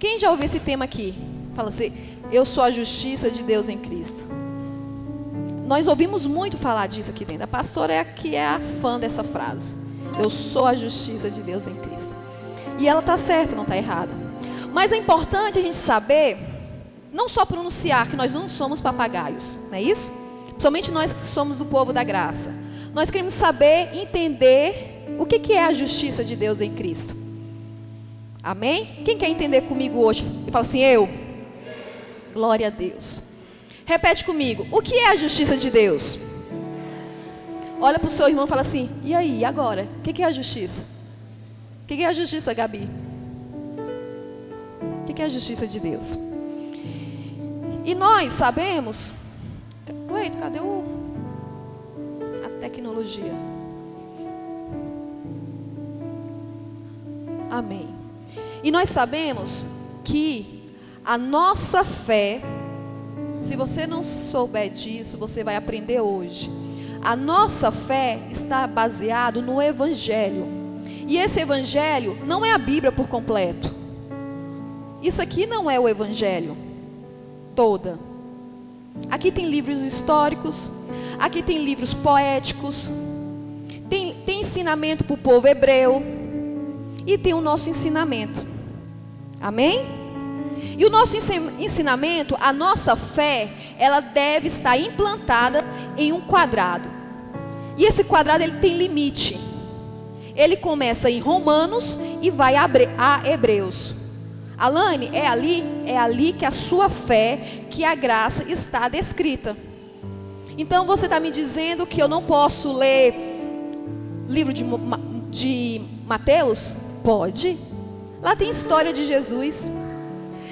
Quem já ouviu esse tema aqui? Fala assim, eu sou a justiça de Deus em Cristo. Nós ouvimos muito falar disso aqui dentro. A pastora é a que é a fã dessa frase. Eu sou a justiça de Deus em Cristo. E ela está certa, não está errada. Mas é importante a gente saber, não só pronunciar que nós não somos papagaios, não é isso? Principalmente nós que somos do povo da graça. Nós queremos saber, entender o que é a justiça de Deus em Cristo. Amém? Quem quer entender comigo hoje? E fala assim, eu. Glória a Deus. Repete comigo, o que é a justiça de Deus? Olha para o seu irmão e fala assim, e aí, e agora? O que é a justiça? O que é a justiça, Gabi? O que é a justiça de Deus? E nós sabemos... Cleito, cadê a tecnologia? Amém. E nós sabemos que a nossa fé, se você não souber disso, você vai aprender hoje. A nossa fé está baseada no Evangelho. E esse Evangelho não é a Bíblia por completo. Isso aqui não é o Evangelho toda. Aqui tem livros históricos, aqui tem livros poéticos, tem ensinamento para o povo hebreu e tem o nosso ensinamento. Amém? E o nosso ensinamento, a nossa fé, ela deve estar implantada em um quadrado. E esse quadrado ele tem limite. Ele começa em Romanos e vai a Hebreus. Alane, é ali que a sua fé, que a graça está descrita. Então você está me dizendo que eu não posso ler livro de Mateus? Pode. Lá tem história de Jesus.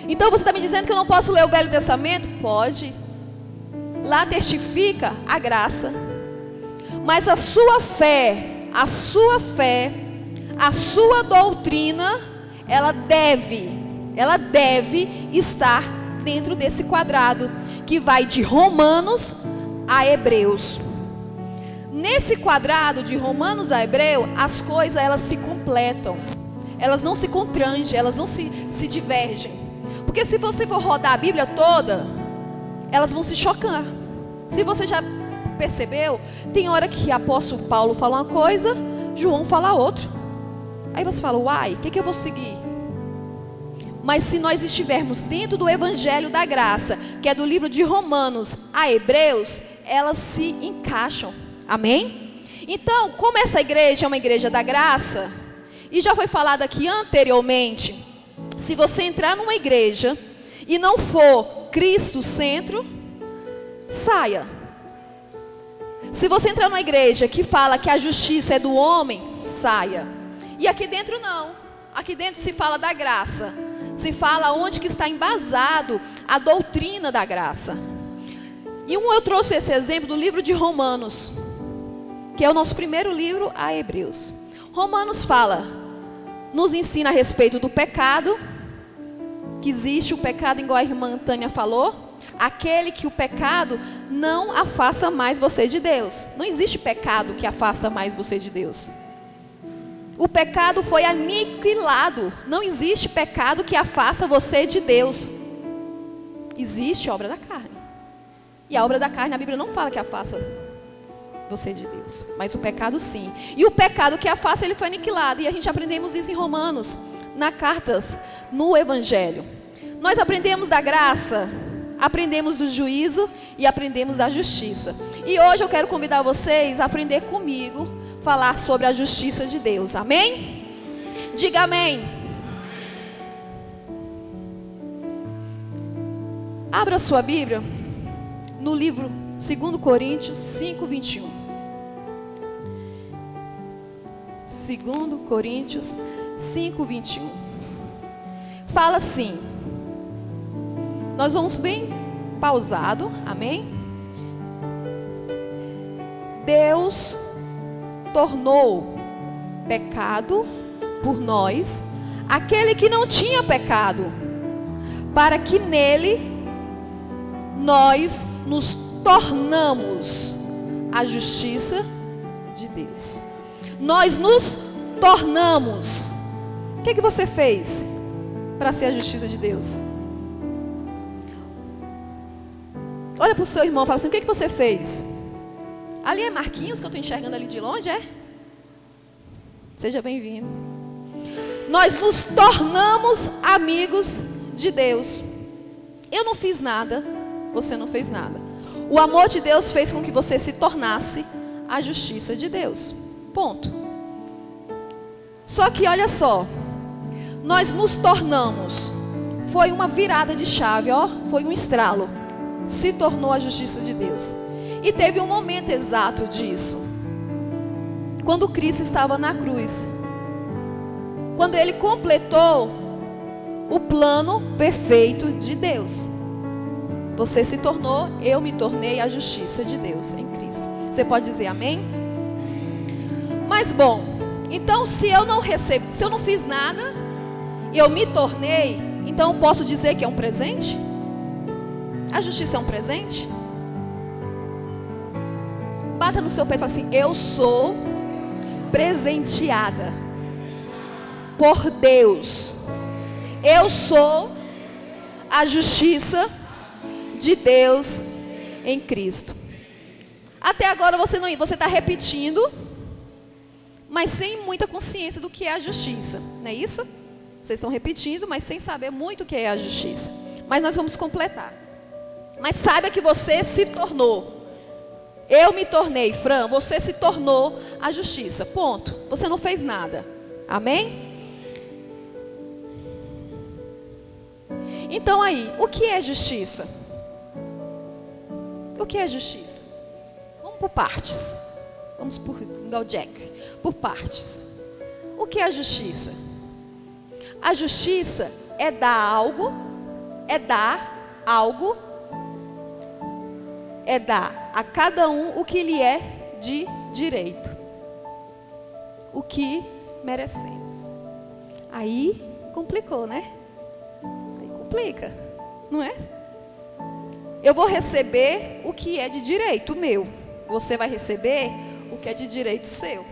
Então você está me dizendo que eu não posso ler o Velho Testamento? Pode. Lá testifica a graça. Mas a sua fé, a sua doutrina, ela deve estar dentro desse quadrado que vai de Romanos a Hebreus. Nesse quadrado de Romanos a Hebreus, as coisas elas se completam. Elas não se constrangem, elas não se divergem. Porque se você for rodar a Bíblia toda, elas vão se chocar. Se você já percebeu, tem hora que o apóstolo Paulo fala uma coisa, João fala outra. Aí você fala, uai, o que eu vou seguir? Mas se nós estivermos dentro do Evangelho da Graça, que é do livro de Romanos a Hebreus, elas se encaixam. Amém? Então, como essa igreja é uma igreja da graça, e já foi falado aqui anteriormente, se você entrar numa igreja e não for Cristo centro, saia. Se você entrar numa igreja que fala que a justiça é do homem, saia. E aqui dentro não. Aqui dentro se fala da graça. Se fala onde que está embasado a doutrina da graça. E eu trouxe esse exemplo do livro de Romanos, que é o nosso primeiro livro a Hebreus. Romanos nos ensina a respeito do pecado, que existe o pecado, igual a irmã Tânia falou, aquele que o pecado não afasta mais você de Deus. Não existe pecado que afasta mais você de Deus. O pecado foi aniquilado. Não existe pecado que afasta você de Deus. Existe a obra da carne. E a obra da carne, a Bíblia não fala que afasta você de Deus. Mas o pecado sim. E o pecado que afasta, ele foi aniquilado. E a gente aprendemos isso em Romanos, na cartas, no Evangelho. Nós aprendemos da graça, aprendemos do juízo e aprendemos da justiça. E hoje eu quero convidar vocês a aprender comigo, falar sobre a justiça de Deus. Amém? Diga amém. Abra sua Bíblia no livro 2 Coríntios 5, 21. 2 Coríntios 5, 21. Fala assim. Nós vamos bem pausado. Amém? Deus tornou pecado por nós aquele que não tinha pecado, para que nele nós nos tornamos a justiça de Deus. Nós nos tornamos. O que você fez? para ser a justiça de Deus? Olha para o seu irmão e fala assim: o que você fez? Ali é Marquinhos, que eu estou enxergando ali de longe, é? Seja bem-vindo. Nós nos tornamos amigos de Deus. Eu não fiz nada, você não fez nada. O amor de Deus fez com que você se tornasse a justiça de Deus. Ponto. Só que olha só, nós nos tornamos, foi uma virada de chave, ó, foi um estralo. Se tornou a justiça de Deus. E teve um momento exato disso. Quando Cristo estava na cruz. Quando Ele completou o plano perfeito de Deus. Você se tornou, eu me tornei a justiça de Deus em Cristo. Você pode dizer amém? Mas bom, então se eu não fiz nada, eu me tornei, então eu posso dizer que é um presente? A justiça é um presente? Bata no seu pé e fala assim: eu sou presenteada por Deus. Eu sou a justiça de Deus em Cristo. Até agora você está repetindo, mas sem muita consciência do que é a justiça, não é isso? Vocês estão repetindo, mas sem saber muito o que é a justiça. Mas nós vamos completar. Mas saiba que você se tornou. Eu me tornei, Fran, você se tornou a justiça. Ponto. Você não fez nada. Amém? Então aí, o que é justiça? O que é justiça? Vamos por partes. Vamos por Jack, por partes. O que é a justiça? A justiça é dar algo, é dar a cada um o que lhe é de direito, o que merecemos. Aí complicou, né? Aí complica, não é? Eu vou receber o que é de direito meu. Você vai receber o que é de direito seu.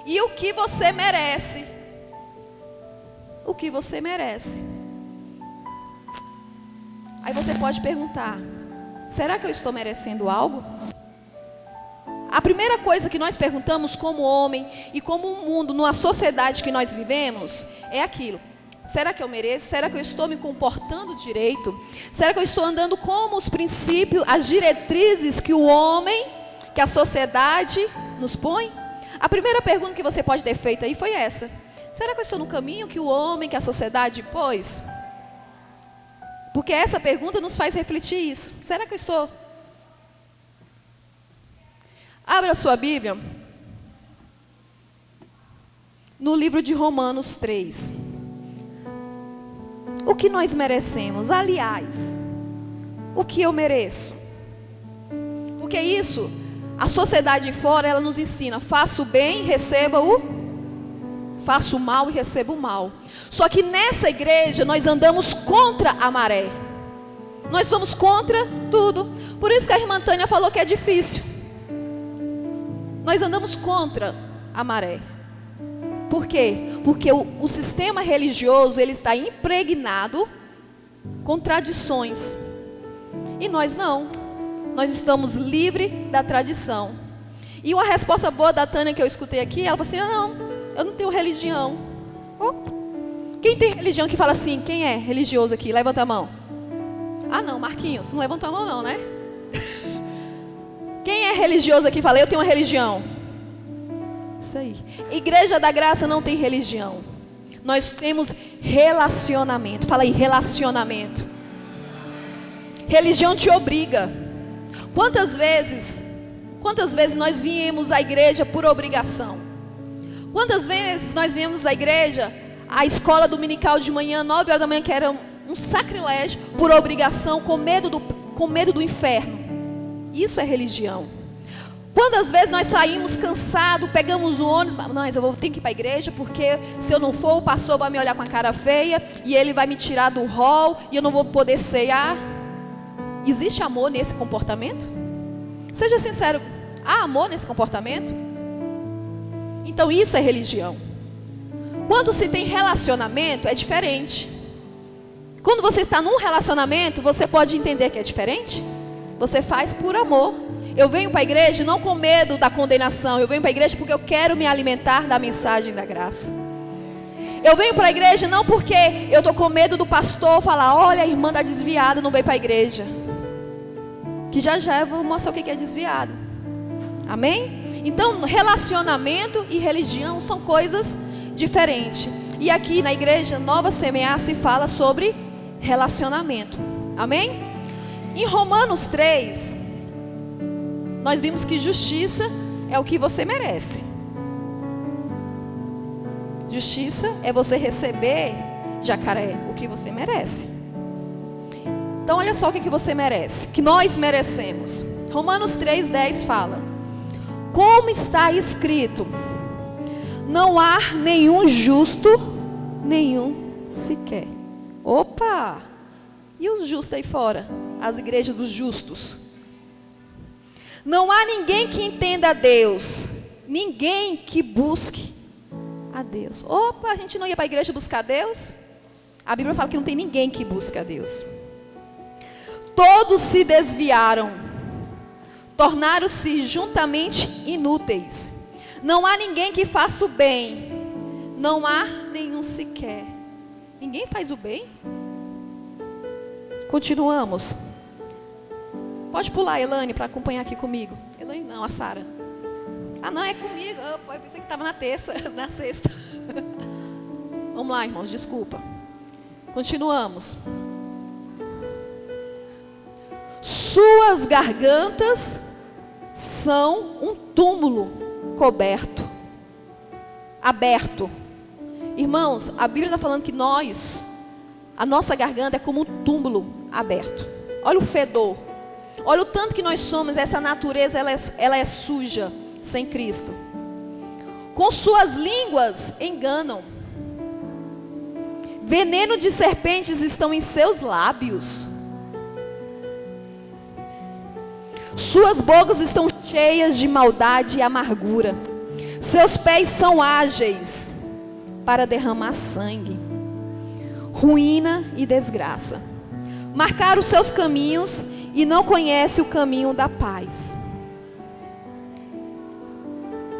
E o que você merece. O que você merece. Aí você pode perguntar: será que eu estou merecendo algo? A primeira coisa que nós perguntamos como homem e como um mundo, numa sociedade que nós vivemos, é aquilo: será que eu mereço? Será que eu estou me comportando direito? Será que eu estou andando como os princípios, as diretrizes que o homem, que a sociedade nos põe? A primeira pergunta que você pode ter feito aí foi essa: será que eu estou no caminho que o homem, que a sociedade pôs? Porque essa pergunta nos faz refletir isso. Será que eu estou? Abra a sua Bíblia no livro de Romanos 3. O que nós merecemos? Aliás, o que eu mereço? Porque isso, a sociedade fora, ela nos ensina: faça o bem, receba faça o mal e receba o mal. Só que nessa igreja nós andamos contra a maré. Nós vamos contra tudo. Por isso que a irmã Tânia falou que é difícil. Nós andamos contra a maré. Por quê? Porque o sistema religioso, ele está impregnado com tradições. E nós não. Nós estamos livres da tradição. E uma resposta boa da Tânia que eu escutei aqui, ela falou assim: eu não tenho religião. Quem tem religião que fala assim? Quem é religioso aqui? Levanta a mão. Ah não, Marquinhos, não levantou a mão não, né? Quem é religioso aqui? Fala: eu tenho uma religião. Isso aí. Igreja da Graça não tem religião. Nós temos relacionamento. Fala aí, relacionamento. Religião te obriga. Quantas vezes nós viemos à igreja por obrigação? Quantas vezes nós viemos à igreja, à escola dominical de manhã, 9 horas da manhã, que era um sacrilégio, por obrigação, com medo do inferno? Isso é religião. Quantas vezes nós saímos cansados, pegamos o ônibus, mas eu tenho que ir para a igreja, porque se eu não for, o pastor vai me olhar com a cara feia, e ele vai me tirar do hall, e eu não vou poder ceiar. Existe amor nesse comportamento? Seja sincero, há amor nesse comportamento? Então isso é religião. Quando se tem relacionamento, é diferente. Quando você está num relacionamento, você pode entender que é diferente. Você faz por amor. Eu venho para a igreja não com medo da condenação. Eu venho para a igreja porque eu quero me alimentar da mensagem da graça. Eu venho para a igreja não porque eu estou com medo do pastor falar: olha, a irmã está desviada, não veio para a igreja. Que já eu vou mostrar o que é desviado. Amém? Então, relacionamento e religião são coisas diferentes. E aqui na igreja Nova Semear se fala sobre relacionamento. Amém? Em Romanos 3, nós vimos que justiça é o que você merece. Justiça é você receber, jacaré, o que você merece. Então olha só o que você merece, que nós merecemos. Romanos 3:10 fala: como está escrito, não há nenhum justo, nenhum sequer. Opa! E os justos aí fora? As igrejas dos justos. Não há ninguém que entenda a Deus, ninguém que busque a Deus. Opa, a gente não ia para a igreja buscar a Deus? A Bíblia fala que não tem ninguém que busque a Deus. Todos se desviaram, tornaram-se juntamente inúteis. Não há ninguém que faça o bem, não há nenhum sequer. Ninguém faz o bem? Continuamos. Pode pular, Elane, para acompanhar aqui comigo. Elane não, a Sara. Ah, não, é comigo. Eu pensei que estava na terça, na sexta. Vamos lá, irmãos, desculpa. Continuamos. Suas gargantas são um túmulo coberto, aberto. Irmãos, a Bíblia está falando que a nossa garganta é como um túmulo aberto. Olha o fedor. Olha o tanto que nós somos, essa natureza, ela é suja sem Cristo. Com suas línguas enganam. Veneno de serpentes estão em seus lábios. Suas bocas estão cheias de maldade e amargura. Seus pés são ágeis para derramar sangue, ruína e desgraça. Marcaram os seus caminhos e não conhece o caminho da paz.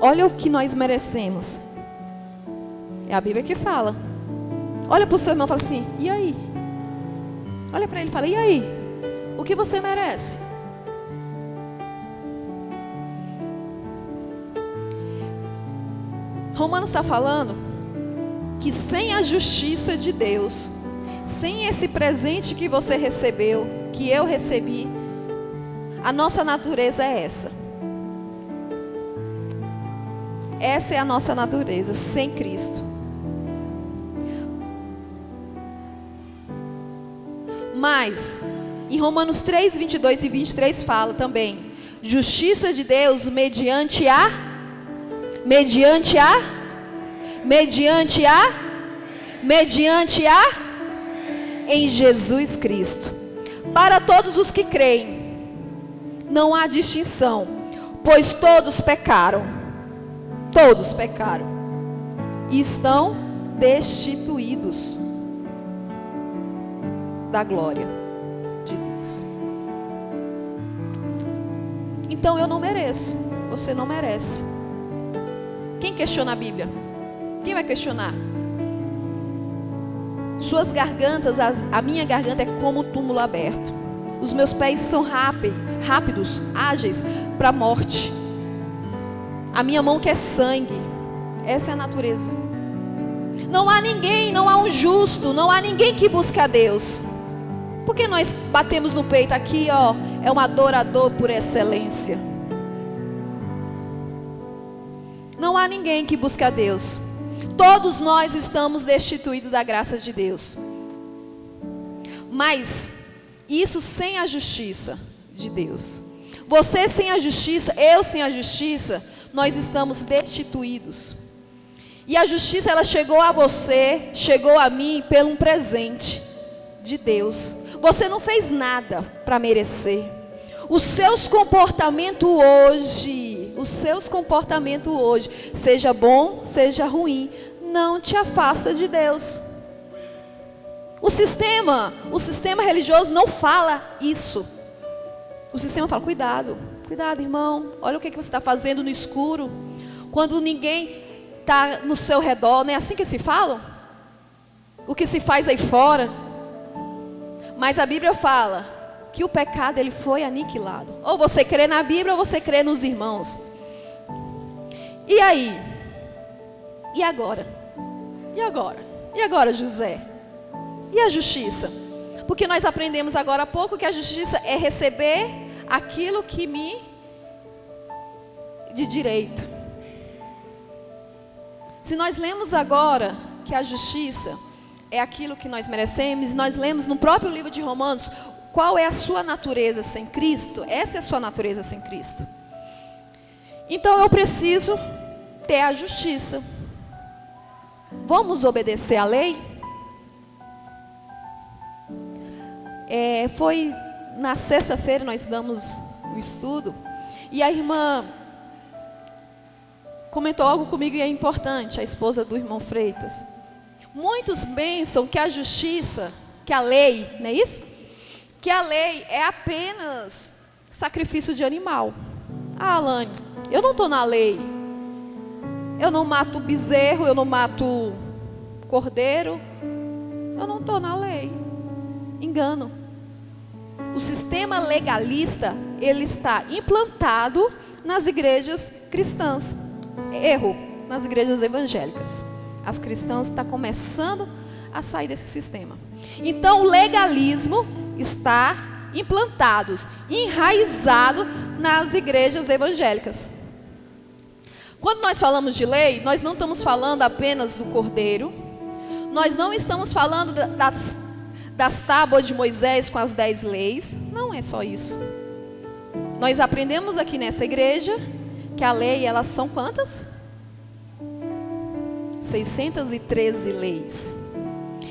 Olha o que nós merecemos. É a Bíblia que fala. Olha para o seu irmão e fala assim: e aí? Olha para ele e fala: e aí? O que você merece? Romanos está falando que sem a justiça de Deus, sem esse presente que você recebeu, que eu recebi, a nossa natureza é essa. Essa é a nossa natureza, sem Cristo. Mas, em Romanos 3, 22 e 23 fala também: justiça de Deus mediante em Jesus Cristo. Para todos os que creem, não há distinção, pois todos pecaram e estão destituídos da glória de Deus. Então eu não mereço, você não merece. Quem questiona a Bíblia? Quem vai questionar? Suas gargantas, a minha garganta é como um túmulo aberto. Os meus pés são rápidos, ágeis para a morte. A minha mão quer sangue. Essa é a natureza. Não há ninguém, não há um justo, não há ninguém que busque a Deus. Por que nós batemos no peito aqui, ó? É um adorador por excelência. Não há ninguém que busque a Deus. Todos nós estamos destituídos da graça de Deus. Mas isso sem a justiça de Deus. Você sem a justiça, eu sem a justiça, nós estamos destituídos. E a justiça, ela chegou a você, chegou a mim pelo um presente de Deus. Você não fez nada para merecer. Os seus comportamentos hoje, seja bom, seja ruim, não te afasta de Deus. O sistema religioso não fala isso. O sistema fala, cuidado, irmão, olha o que você está fazendo no escuro, quando ninguém está no seu redor, não é assim que se fala? O que se faz aí fora. Mas a Bíblia fala que o pecado ele foi aniquilado. Ou você crê na Bíblia ou você crê nos irmãos. E aí? E agora? E agora? E agora, José? E a justiça? Porque nós aprendemos agora há pouco que a justiça é receber aquilo que me de direito. Se nós lemos agora que a justiça é aquilo que nós merecemos, nós lemos no próprio livro de Romanos qual é a sua natureza sem Cristo. Essa é a sua natureza sem Cristo. Então eu preciso ter a justiça. Vamos obedecer à lei? Foi na sexta-feira nós damos o estudo e a irmã comentou algo comigo e é importante, a esposa do irmão Freitas. Muitos pensam que a justiça, que a lei, não é isso? Que a lei é apenas sacrifício de animal. Ah, Alane, eu não estou na lei. Eu não mato bezerro, eu não mato cordeiro. Eu não estou na lei. Engano. O sistema legalista, ele está implantado nas igrejas cristãs. Erro, nas igrejas evangélicas. As cristãs estão começando a sair desse sistema. Então o legalismo está implantado, enraizado nas igrejas evangélicas. Quando nós falamos de lei, nós não estamos falando apenas do cordeiro. Nós não estamos falando das tábuas de Moisés com as 10 leis. Não é só isso. Nós aprendemos aqui nessa igreja que a lei, elas são quantas? 613 leis.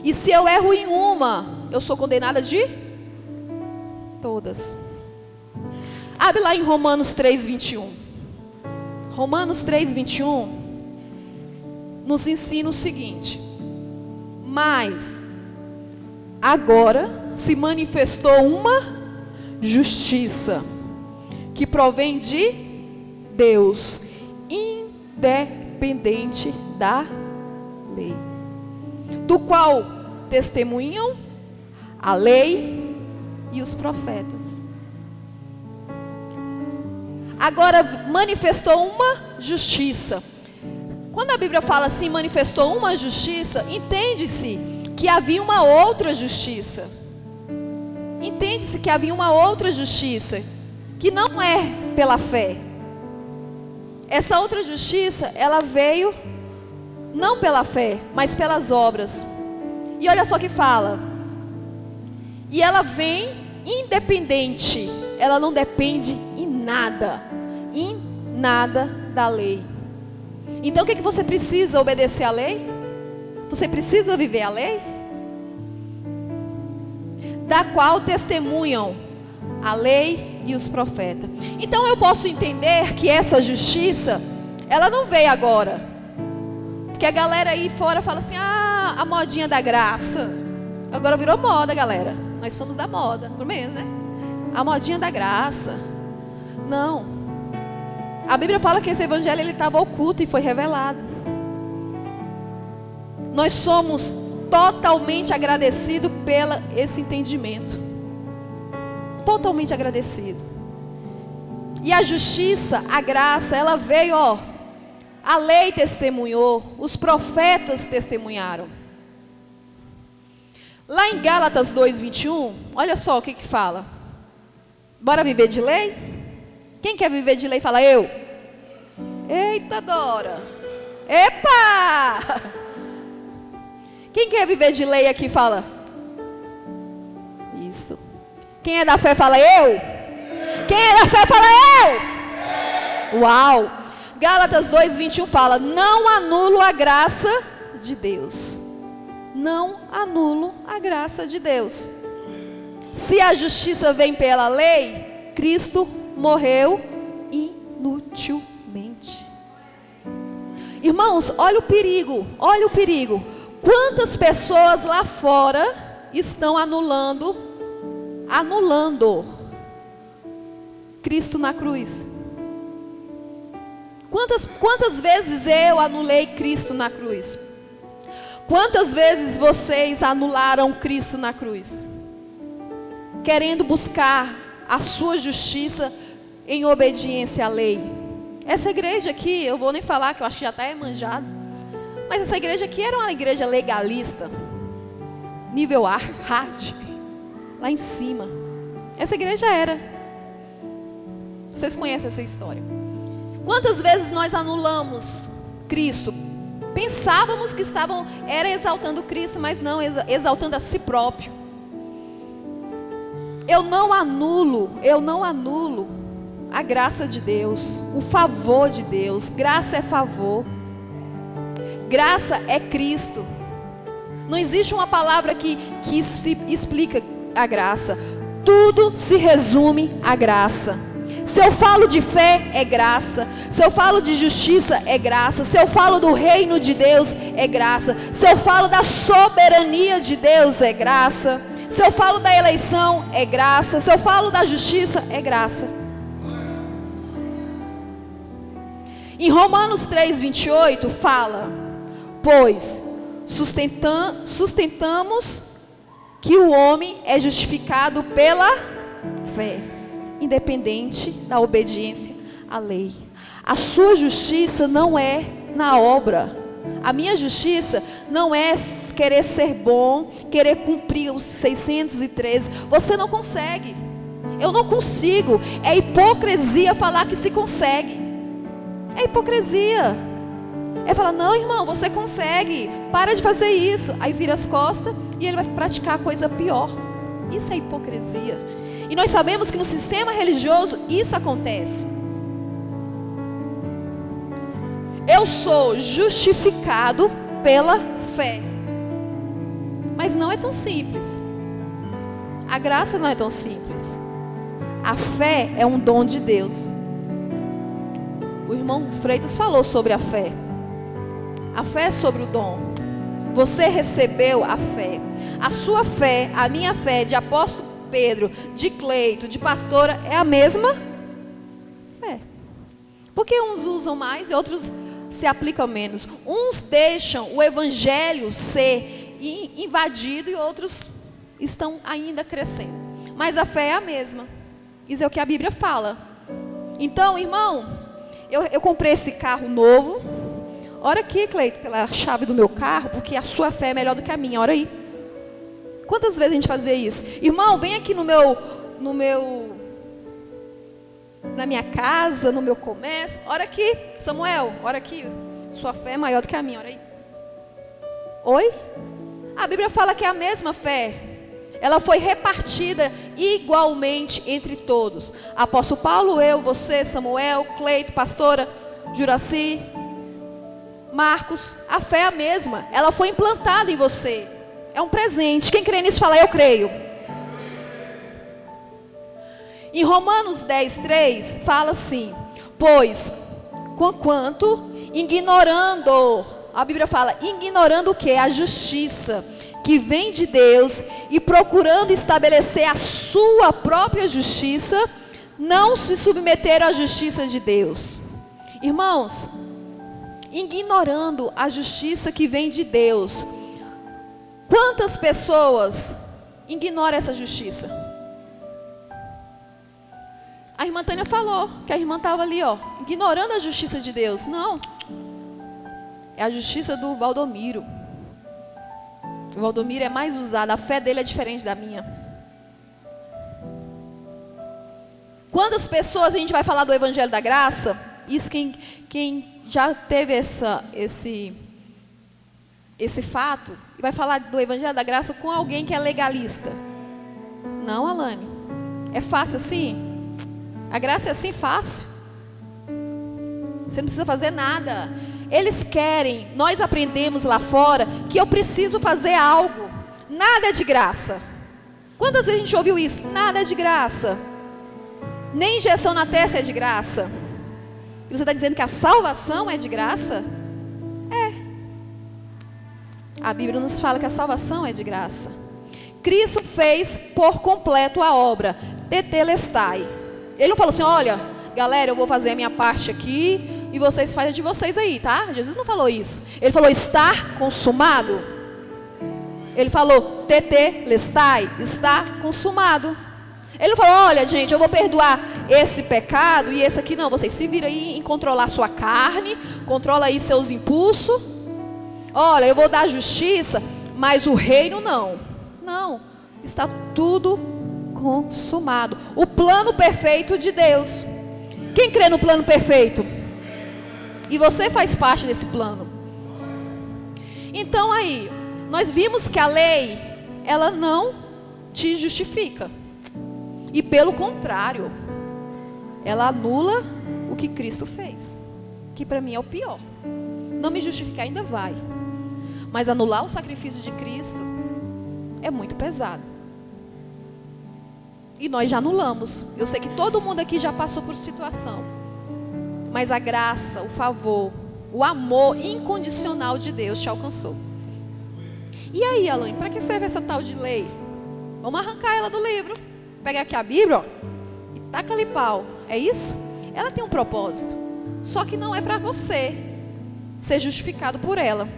E se eu erro em uma, eu sou condenada de todas. Abre lá em Romanos 3:21. Romanos 3:21 nos ensina o seguinte: mas agora se manifestou uma justiça que provém de Deus, independente da lei, do qual testemunham a lei e os profetas. Agora manifestou uma justiça. Quando a Bíblia fala assim, manifestou uma justiça, entende-se que havia uma outra justiça. Entende-se que havia uma outra justiça, que não é pela fé. Essa outra justiça, ela veio não pela fé, mas pelas obras. E olha só que fala. E ela vem independente. Ela não depende em nada da lei. Então o que você precisa? Obedecer à lei? Você precisa viver a lei? Da qual testemunham a lei e os profetas. Então eu posso entender que essa justiça, ela não veio agora. Porque a galera aí fora fala assim, a modinha da graça. Agora virou moda, galera. Nós somos da moda, pelo menos, né? A modinha da graça. Não. A Bíblia fala que esse evangelho ele estava oculto e foi revelado. Nós somos totalmente agradecidos pelo esse entendimento. Totalmente agradecido. E a justiça, a graça, ela veio, a lei testemunhou, os profetas testemunharam. Lá em Gálatas 2:21, olha só o que fala. Bora viver de lei? Quem quer viver de lei fala eu. Eita Dora. Epa! Quem quer viver de lei aqui fala isso. Quem é da fé fala eu. Quem é da fé fala eu. Uau! Gálatas 2:21 fala: não anulo a graça de Deus. Não anulo a graça de Deus. Se a justiça vem pela lei, Cristo morreu inutilmente. Irmãos, olha o perigo, olha o perigo. Quantas pessoas lá fora estão anulando Cristo na cruz? Quantas vezes eu anulei Cristo na cruz? Quantas vezes vocês anularam Cristo na cruz? Querendo buscar a sua justiça em obediência à lei. Essa igreja aqui, eu vou nem falar, que eu acho que já está manjado, mas essa igreja aqui era uma igreja legalista, nível hard, lá em cima. Essa igreja era. Vocês conhecem essa história. Quantas vezes nós anulamos Cristo? Pensávamos que era exaltando Cristo, mas não, exaltando a si próprio. Eu não anulo a graça de Deus, o favor de Deus. Graça é favor, graça é Cristo. Não existe uma palavra que se explica a graça. Tudo se resume à graça. Se eu falo de fé, é graça. Se eu falo de justiça, é graça. Se eu falo do reino de Deus, é graça. Se eu falo da soberania de Deus, é graça. Se eu falo da eleição, é graça. Se eu falo da justiça, é graça. Em Romanos 3:28 fala: pois sustentamos que o homem é justificado pela fé, independente da obediência à lei. A sua justiça não é na obra. A minha justiça não é querer ser bom, querer cumprir os 613. Você não consegue. Eu não consigo. É hipocrisia falar que se consegue. É hipocrisia. É falar: não, irmão, você consegue. Para de fazer isso. Aí vira as costas e ele vai praticar coisa pior. Isso é hipocrisia. E nós sabemos que no sistema religioso isso acontece. Eu sou justificado pela fé. Mas não é tão simples. A graça não é tão simples. A fé é um dom de Deus. O irmão Freitas falou sobre a fé. A fé é sobre o dom. Você recebeu a fé. A sua fé, a minha fé, de apóstolo Pedro, de Cleito, de pastora, é a mesma fé. Porque uns usam mais e outros se aplicam menos. Uns deixam o evangelho ser invadido e outros estão ainda crescendo. Mas a fé é a mesma. Isso é o que a Bíblia fala. Então, irmão, eu comprei esse carro novo. Ora aqui, Cleito, pela chave do meu carro, porque a sua fé é melhor do que a minha. Ora aí. Quantas vezes a gente fazia isso? Irmão, vem aqui na minha casa, no meu comércio. Ora aqui, Samuel, ora aqui. Sua fé é maior do que a minha, ora aí. Oi? A Bíblia fala que é a mesma fé. Ela foi repartida igualmente entre todos. Apóstolo Paulo, eu, você, Samuel, Cleito, pastora Juraci, Marcos. A fé é a mesma. Ela foi implantada em você. É um presente. Quem crê nisso, fala: eu creio. Em Romanos 10:3 fala assim: pois, conquanto ignorando, a Bíblia fala, ignorando o que? A justiça que vem de Deus e procurando estabelecer a sua própria justiça, não se submeteram à justiça de Deus. Irmãos, ignorando a justiça que vem de Deus. Quantas pessoas ignoram essa justiça? A irmã Tânia falou que a irmã estava ali, ignorando a justiça de Deus. Não. É a justiça do Valdomiro. O Valdomiro é mais usado. A fé dele é diferente da minha. Quantas pessoas a gente vai falar do Evangelho da Graça? Isso quem já teve esse fato, vai falar do Evangelho da Graça com alguém que é legalista. Não, Alane. É fácil assim? A graça é assim fácil. Você não precisa fazer nada. Eles querem, nós aprendemos lá fora que eu preciso fazer algo. Nada é de graça. Quantas vezes a gente ouviu isso? Nada é de graça. Nem injeção na testa é de graça. E você está dizendo que a salvação é de graça? A Bíblia nos fala que a salvação é de graça. Cristo fez por completo a obra. Tetelestai. Ele não falou assim, olha, galera, eu vou fazer a minha parte aqui e vocês fazem a de vocês aí, tá? Jesus não falou isso. Ele falou, está consumado. Ele falou, tetelestai, está consumado. Ele não falou, olha gente, eu vou perdoar esse pecado e esse aqui não. Vocês se viram aí em controlar sua carne, controla aí seus impulsos. Olha, eu vou dar justiça, mas o reino não. Não, está tudo consumado. O plano perfeito de Deus. Quem crê no plano perfeito? E você faz parte desse plano. Então aí, nós vimos que a lei, ela não te justifica. E pelo contrário, ela anula o que Cristo fez. Que para mim é o pior. Não me justificar ainda vai. Mas anular o sacrifício de Cristo é muito pesado. E nós já anulamos. Eu sei que todo mundo aqui já passou por situação. Mas a graça, o favor, o amor incondicional de Deus te alcançou. E aí, Alain, para que serve essa tal de lei? Vamos arrancar ela do livro. Pega aqui a Bíblia, ó, e taca-lhe pau. É isso? Ela tem um propósito. Só que não é para você ser justificado por ela.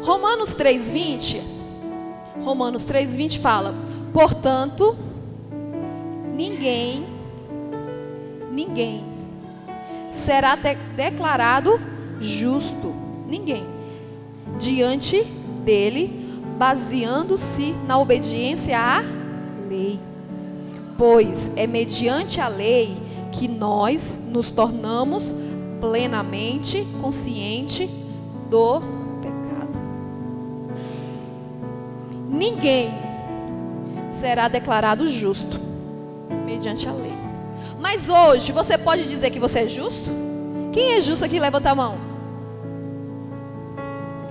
Romanos 3:20 fala: portanto, ninguém será declarado justo. Ninguém. Diante dele, baseando-se na obediência à lei. Pois é mediante a lei que nós nos tornamos plenamente conscientes do pecado. Ninguém será declarado justo mediante a lei. Mas hoje você pode dizer que você é justo? Quem é justo aqui? Levanta a mão.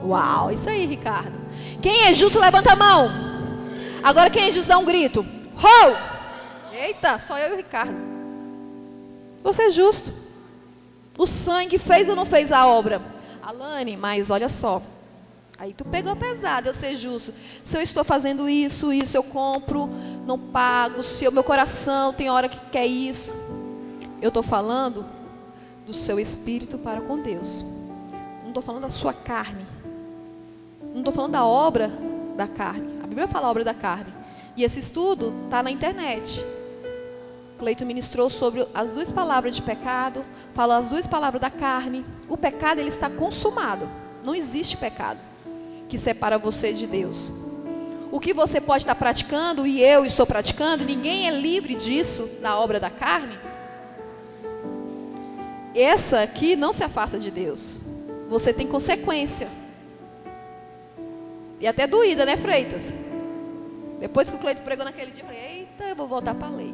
Uau, isso aí, Ricardo. Quem é justo? Levanta a mão. Agora quem é justo? Dá um grito. Ho! Eita, só eu e o Ricardo. Você é justo. O sangue fez ou não fez a obra? Alane, mas olha só. Aí tu pegou pesado, eu ser justo. Se eu estou fazendo isso, eu compro, não pago. Se o meu coração tem hora que quer isso. Eu estou falando do seu espírito para com Deus. Não estou falando da sua carne. Não estou falando da obra da carne. A Bíblia fala obra da carne. E esse estudo está na internet. Cleito ministrou sobre as duas palavras de pecado, falou as duas palavras da carne. O pecado, ele está consumado. Não existe pecado que separa você de Deus. O que você pode estar praticando e eu estou praticando, ninguém é livre disso, da obra da carne. Essa aqui não se afasta de Deus. Você tem consequência. E até doída, né, Freitas? Depois que o Cleito pregou naquele dia, eu falei, eita, eu vou voltar para a lei.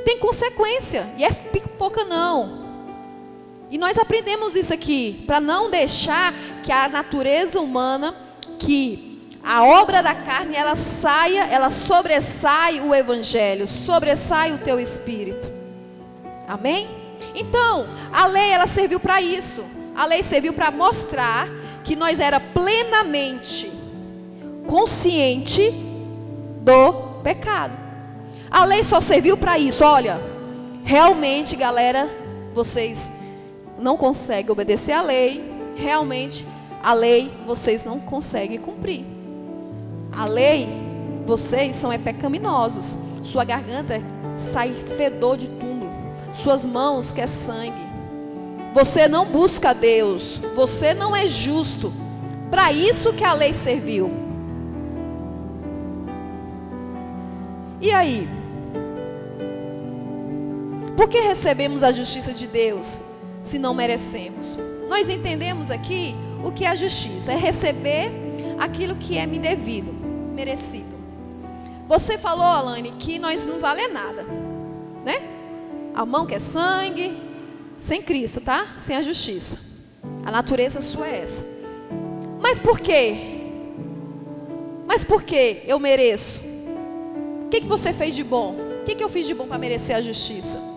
Tem consequência, e é pipoca não. E nós aprendemos isso aqui, para não deixar que a natureza humana, que a obra da carne, ela saia, ela sobressai o evangelho, sobressai o teu espírito. Amém? Então, a lei, ela serviu para isso. A lei serviu para mostrar que nós era plenamente consciente do pecado. A lei só serviu para isso. Olha, realmente, galera, vocês não conseguem obedecer à lei. Realmente, a lei vocês não conseguem cumprir. A lei, vocês são pecaminosos. Sua garganta sai fedor de túmulo. Suas mãos quer sangue. Você não busca Deus. Você não é justo. Para isso que a lei serviu. E aí? Por que recebemos a justiça de Deus se não merecemos? Nós entendemos aqui o que é a justiça. É receber aquilo que é me devido, merecido. Você falou, Alane, que nós não vale nada, né? A mão que é sangue, sem Cristo, tá? Sem a justiça. A natureza sua é essa. Mas por quê? Mas por que eu mereço? O que você fez de bom? O que eu fiz de bom para merecer a justiça?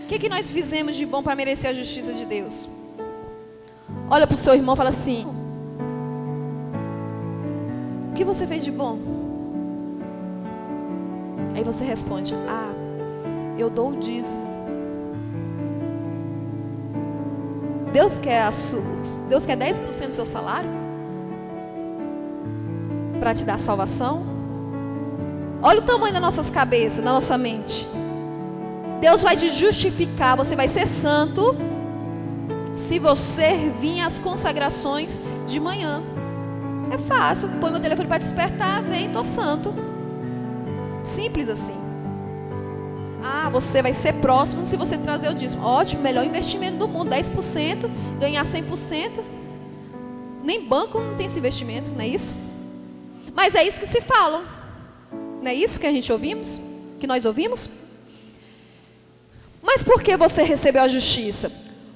O que nós fizemos de bom para merecer a justiça de Deus? Olha para o seu irmão e fala assim: O que você fez de bom? Aí você responde: eu dou o dízimo. Deus quer 10% do seu salário para te dar salvação? Olha o tamanho das nossas cabeças, da nossa mente. Deus vai te justificar, você vai ser santo se você vir às consagrações de manhã. É fácil, põe meu telefone para despertar, vem, tô santo. Simples assim. Você vai ser próximo se você trazer o dízimo. Ótimo, melhor investimento do mundo, 10%, ganhar 100%. Nem banco não tem esse investimento, não é isso? Mas é isso que se fala. Não é isso que a gente ouvimos? Que nós ouvimos? Mas por que você recebeu a justiça?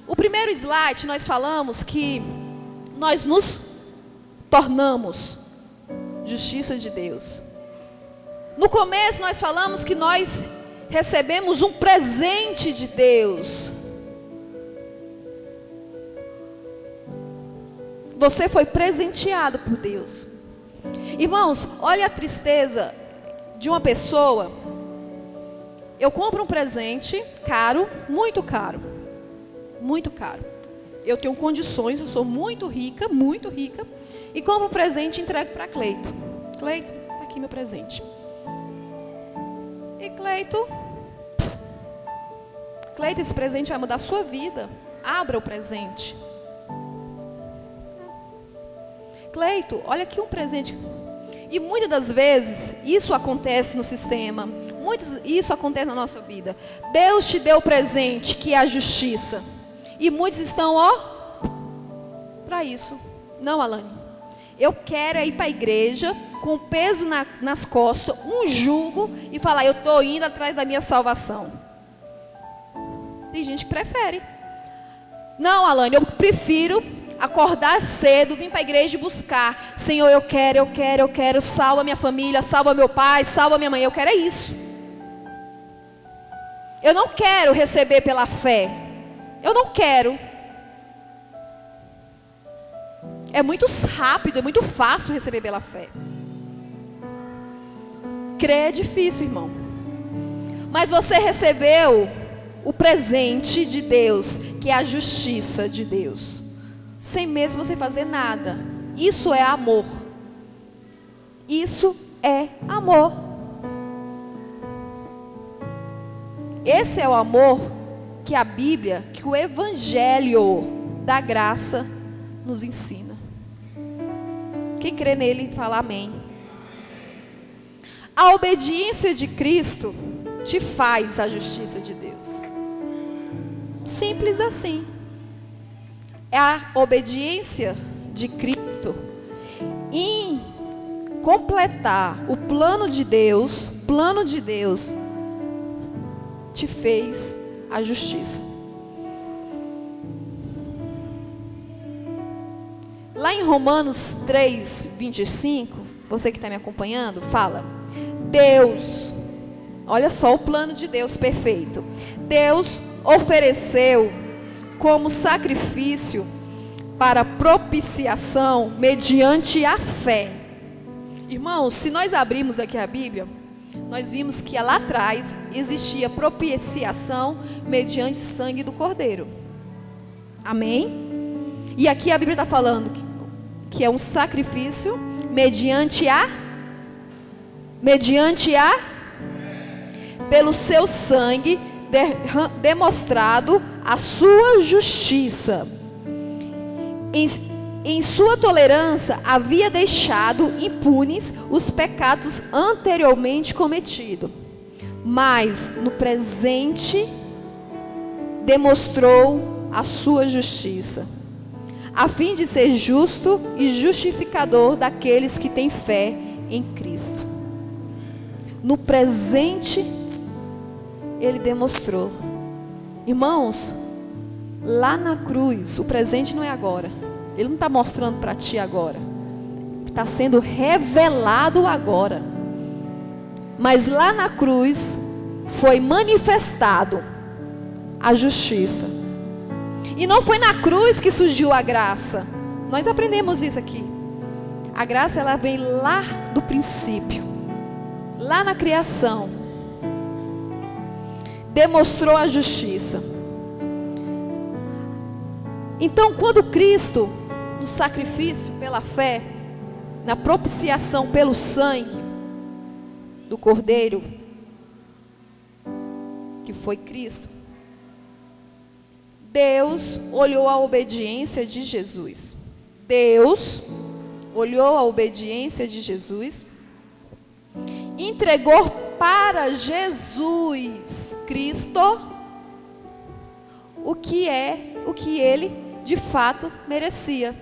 O primeiro slide nós falamos que nós nos tornamos justiça de Deus. No começo nós falamos que nós recebemos um presente de Deus. Você foi presenteado por Deus. Irmãos, olha a tristeza de uma pessoa. Eu compro um presente caro, muito caro. Muito caro. Eu tenho condições, eu sou muito rica, e compro um presente e entrego para Cleito. Cleito, está aqui meu presente. E Cleito, esse presente vai mudar a sua vida. Abra o presente. Cleito, olha aqui um presente. E muitas das vezes, isso acontece no sistema. Isso acontece na nossa vida. Deus te deu o presente, que é a justiça. E muitos estão, para isso. Não, Alane. Eu quero ir para a igreja com peso nas costas, um jugo, e falar: eu estou indo atrás da minha salvação. Tem gente que prefere. Não, Alane, eu prefiro acordar cedo, vir para a igreja e buscar. Senhor, eu quero, salva minha família, salva meu pai, salva minha mãe. Eu quero isso. Eu não quero receber pela fé. Eu não quero. É muito rápido, é muito fácil receber pela fé. Crer é difícil, irmão. Mas você recebeu o presente de Deus, que é a justiça de Deus, sem mesmo você fazer nada. Isso é amor. Isso é amor. Esse é o amor que a Bíblia, que o Evangelho da graça nos ensina. Quem crê nele, fala amém. A obediência de Cristo te faz a justiça de Deus. Simples assim. É a obediência de Cristo em completar o plano de Deus te fez a justiça. Lá em Romanos 3:25, você que está me acompanhando, fala: Deus, olha só o plano de Deus perfeito. Deus ofereceu como sacrifício para propiciação mediante a fé. Irmãos, se nós abrirmos aqui a Bíblia, nós vimos que lá atrás existia propiciação mediante sangue do Cordeiro. Amém? E aqui a Bíblia está falando que é um sacrifício mediante a pelo seu sangue demonstrado a sua justiça. Em sua tolerância havia deixado impunes os pecados anteriormente cometidos, mas no presente demonstrou a sua justiça, a fim de ser justo e justificador daqueles que têm fé em Cristo. No presente ele demonstrou. Irmãos, lá na cruz, o presente não é agora. Ele não está mostrando para ti agora. Está sendo revelado agora. Mas lá na cruz foi manifestado a justiça. E não foi na cruz que surgiu a graça. Nós aprendemos isso aqui. A graça, ela vem lá do princípio, lá na criação. Demonstrou a justiça. Então, quando Cristo, no sacrifício pela fé, na propiciação pelo sangue do Cordeiro, que foi Cristo, Deus olhou a obediência de Jesus. Deus olhou a obediência de Jesus, entregou para Jesus Cristo o que ele de fato merecia.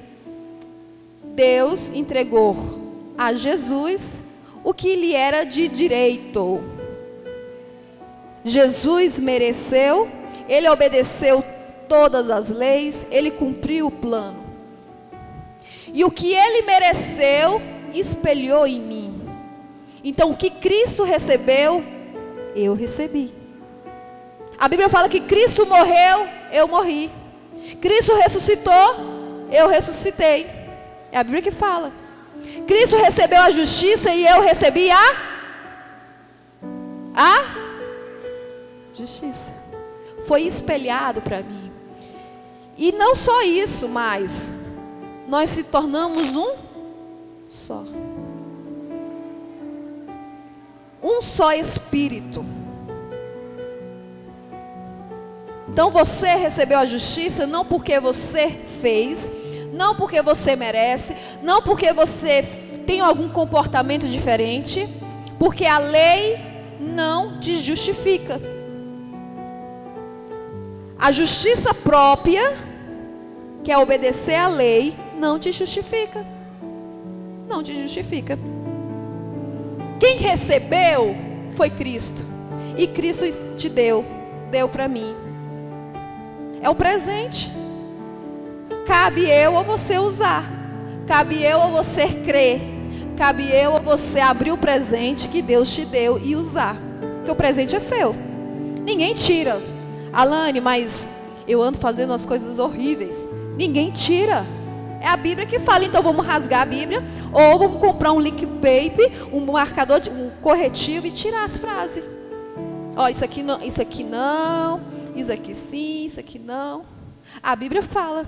Deus entregou a Jesus o que lhe era de direito. Jesus mereceu, ele obedeceu todas as leis, ele cumpriu o plano. E o que ele mereceu, espelhou em mim. Então, o que Cristo recebeu, eu recebi. A Bíblia fala que Cristo morreu, eu morri. Cristo ressuscitou, eu ressuscitei. É a Bíblia que fala. Cristo recebeu a justiça e eu recebi a justiça. Foi espelhado para mim. E não só isso, mas nós se tornamos um só. Um só espírito. Então você recebeu a justiça não porque você fez, não porque você merece, não porque você tem algum comportamento diferente, porque a lei não te justifica. A justiça própria, que é obedecer à lei, não te justifica. Não te justifica. Quem recebeu foi Cristo. E Cristo te deu para mim. É o presente. Cabe eu ou você usar. Cabe eu ou você crer. Cabe eu ou você abrir o presente que Deus te deu e usar. Porque o presente é seu. Ninguém tira. Alane, mas eu ando fazendo as coisas horríveis. Ninguém tira. É a Bíblia que fala. Então vamos rasgar a Bíblia. Ou vamos comprar um lick paper, um marcador, um corretivo e tirar as frases. Ó, isso aqui não, isso aqui não, isso aqui sim, isso aqui não. A Bíblia fala.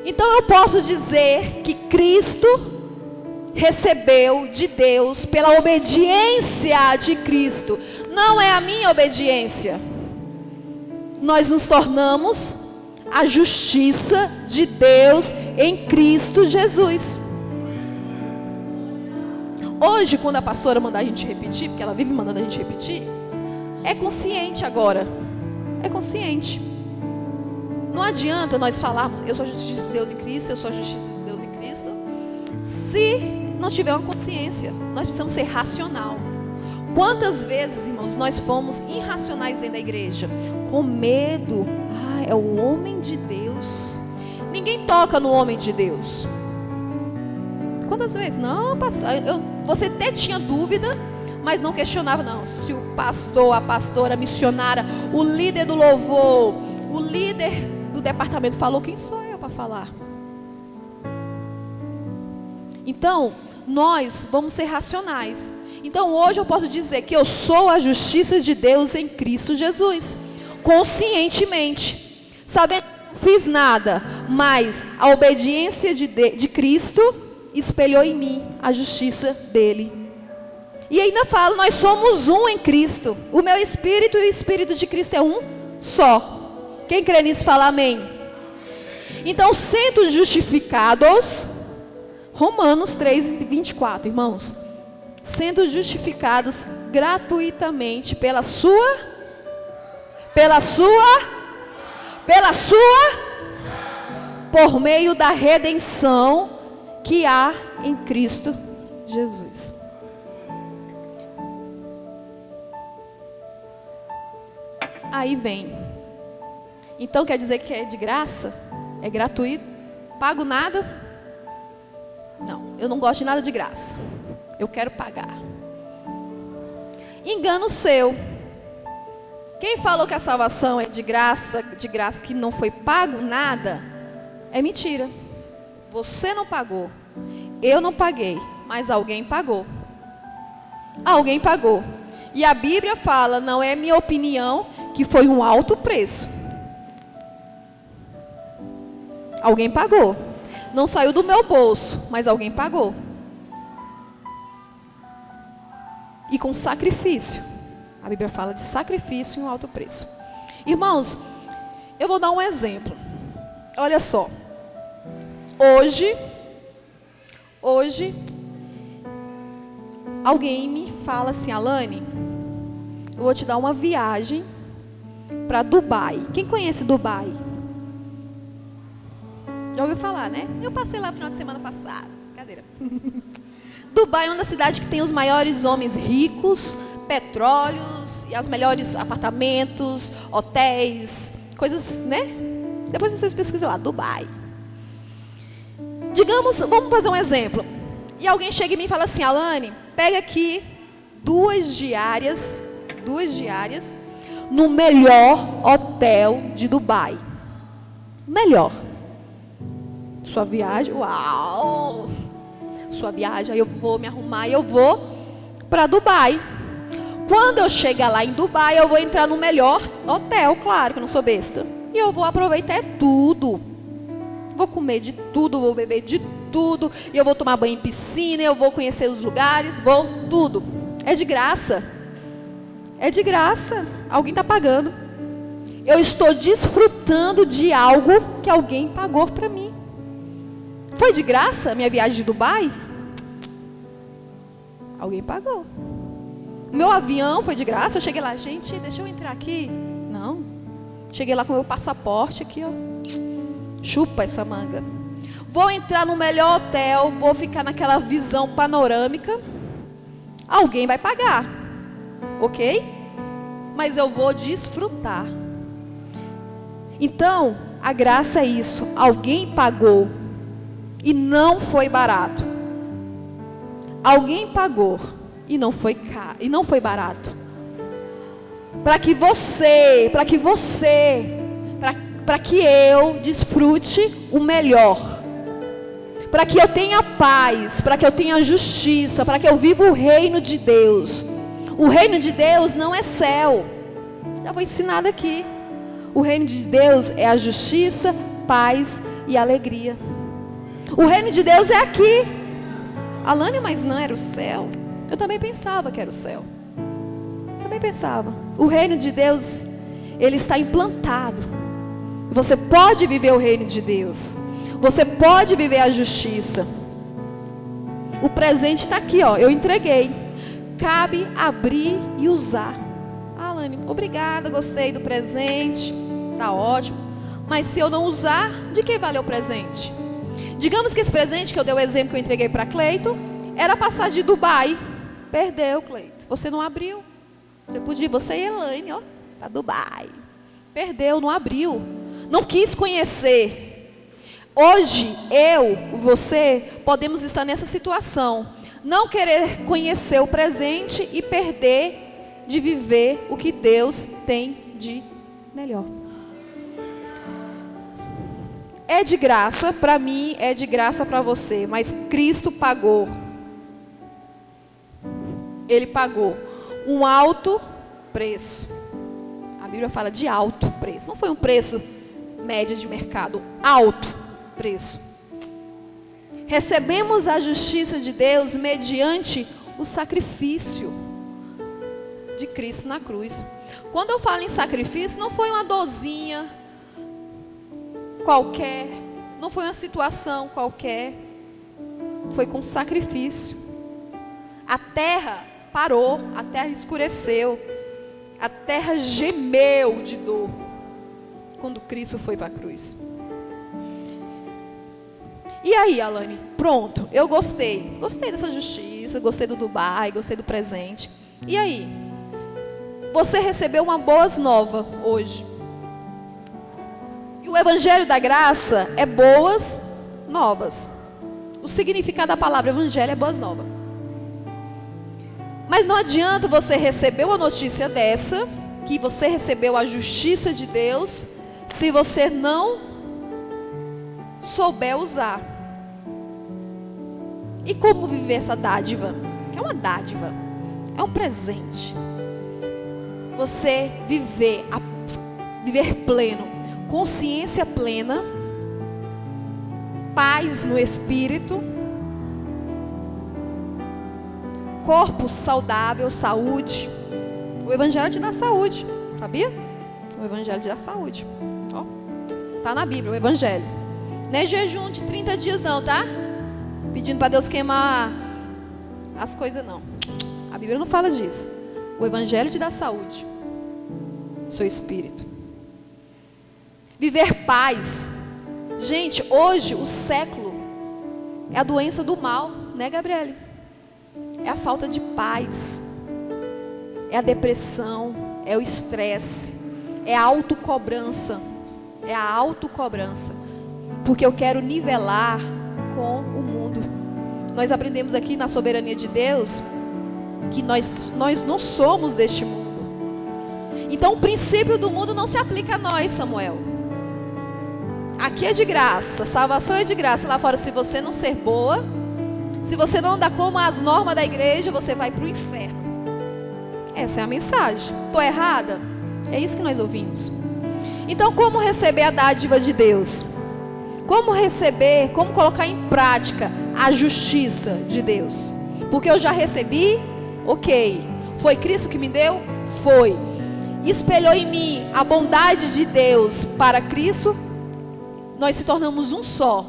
Então eu posso dizer que Cristo recebeu de Deus pela obediência de Cristo. Não é a minha obediência. Nós nos tornamos a justiça de Deus em Cristo Jesus. Hoje, quando a pastora mandar a gente repetir, porque ela vive mandando a gente repetir, é consciente agora. É consciente. Não adianta nós falarmos, eu sou a justiça de Deus em Cristo, eu sou a justiça de Deus em Cristo, se não tiver uma consciência. Nós precisamos ser racional. Quantas vezes, irmãos, nós fomos irracionais dentro da igreja? Com medo. É o homem de Deus. Ninguém toca no homem de Deus. Quantas vezes? Não, pastor, você até tinha dúvida, mas não questionava. Não, se o pastor, a pastora, a missionária, o líder do louvor, o líder do departamento falou, quem sou eu para falar? Então, nós vamos ser racionais. Então, hoje eu posso dizer que eu sou a justiça de Deus em Cristo Jesus. Conscientemente. Sabendo que não fiz nada, mas a obediência de Cristo espelhou em mim a justiça dele. E ainda falo, nós somos um em Cristo. O meu espírito e o espírito de Cristo é um só. Quem crê nisso fala amém. Então, sendo justificados, Romanos 3:24, irmãos. Sendo justificados gratuitamente pela por meio da redenção que há em Cristo Jesus. Aí vem. Então quer dizer que é de graça? É gratuito? Pago nada? Não, eu não gosto de nada de graça. Eu quero pagar. Engano seu. Quem falou que a salvação é de graça, que não foi pago nada, é mentira. Você não pagou. Eu não paguei, mas alguém pagou. Alguém pagou. E a Bíblia fala, não é minha opinião, que foi um alto preço. Alguém pagou. Não saiu do meu bolso, mas alguém pagou. E com sacrifício. A Bíblia fala de sacrifício e um alto preço. Irmãos, eu vou dar um exemplo. Olha só. Hoje, alguém me fala assim, Alane, eu vou te dar uma viagem para Dubai. Quem conhece Dubai? Já ouviu falar, né? Eu passei lá no final de semana passada. Cadeira. Dubai é uma cidade que tem os maiores homens ricos, petróleos e os melhores apartamentos, hotéis, coisas, né? Depois vocês pesquisam lá, Dubai. Digamos, vamos fazer um exemplo. E alguém chega em mim e fala assim, Alane, pega aqui 2 diárias no melhor hotel de Dubai. Melhor. Sua viagem, uau! Sua viagem, aí eu vou me arrumar e eu vou para Dubai. Quando eu chegar lá em Dubai, eu vou entrar no melhor hotel, claro que eu não sou besta. E eu vou aproveitar tudo. Vou comer de tudo, vou beber de tudo. E eu vou tomar banho em piscina, eu vou conhecer os lugares, vou tudo. É de graça. É de graça. Alguém está pagando. Eu estou desfrutando de algo que alguém pagou para mim. Foi de graça a minha viagem de Dubai? Alguém pagou. O meu avião foi de graça. Eu cheguei lá, gente, deixa eu entrar aqui. Não. Cheguei lá com o meu passaporte aqui, ó. Chupa essa manga. Vou entrar no melhor hotel, vou ficar naquela visão panorâmica. Alguém vai pagar, ok? Mas eu vou desfrutar. Então, a graça é isso. Alguém pagou e não foi barato. Alguém pagou e não foi caro, e não foi barato. Para que eu desfrute o melhor. Para que eu tenha paz, para que eu tenha justiça, para que eu viva o reino de Deus. O reino de Deus não é céu. Já vou ensinar aqui. O reino de Deus é a justiça, paz e alegria. O reino de Deus é aqui. Alane, mas não era o céu? Eu também pensava que era o céu. Também pensava. O reino de Deus, ele está implantado. Você pode viver o reino de Deus. Você pode viver a justiça. O presente está aqui, ó. Eu entreguei. Cabe abrir e usar. Alane, obrigada, gostei do presente. Tá ótimo. Mas se eu não usar, de que valeu o presente? Digamos que esse presente que eu dei o exemplo que eu entreguei para Cleito era passar de Dubai. Perdeu, Cleito. Você não abriu. Você podia, você e Elaine, ó, para Dubai. Perdeu, não abriu. Não quis conhecer. Hoje, você, podemos estar nessa situação. Não querer conhecer o presente e perder de viver o que Deus tem de melhor. É de graça para mim, é de graça para você, mas Cristo pagou. Ele pagou um alto preço. A Bíblia fala de alto preço. Não foi um preço médio de mercado, alto preço. Recebemos a justiça de Deus mediante o sacrifício de Cristo na cruz. Quando eu falo em sacrifício, não foi uma dorzinha qualquer, não foi uma situação qualquer, foi com sacrifício. A terra parou, a terra escureceu, a terra gemeu de dor quando Cristo foi para a cruz. E aí, Alane, pronto, eu gostei dessa justiça, gostei do Dubai, gostei do presente. E aí? Você recebeu uma boas nova hoje. E o Evangelho da Graça é boas novas. O significado da palavra Evangelho é boas novas. Mas não adianta você receber uma notícia dessa, que você recebeu a justiça de Deus, se você não souber usar. E como viver essa dádiva? Que é uma dádiva, é um presente. Você viver pleno, consciência plena, paz no espírito, corpo saudável, saúde. O evangelho te dá saúde, sabia? O evangelho te dá saúde. Ó, tá na Bíblia, o evangelho. Não é jejum de 30 dias não, tá? Pedindo para Deus queimar as coisas não. A Bíblia não fala disso. O evangelho te dá saúde, seu espírito. Viver paz. Gente, hoje o século é a doença do mal, né, Gabriele? É a falta de paz, é a depressão, é o estresse, é a autocobrança, porque eu quero nivelar com o mundo. Nós aprendemos aqui na soberania de Deus que nós não somos deste mundo. Então o princípio do mundo não se aplica a nós, Samuel. Aqui é de graça, salvação é de graça. Lá fora, se você não ser boa, se você não andar como as normas da igreja, você vai para o inferno. Essa é a mensagem. Estou errada? É isso que nós ouvimos. Então, como receber a dádiva de Deus? Como receber, como colocar em prática a justiça de Deus? Porque eu já recebi, ok. Foi Cristo que me deu? Foi. Espelhou em mim a bondade de Deus para Cristo, nós se tornamos um só.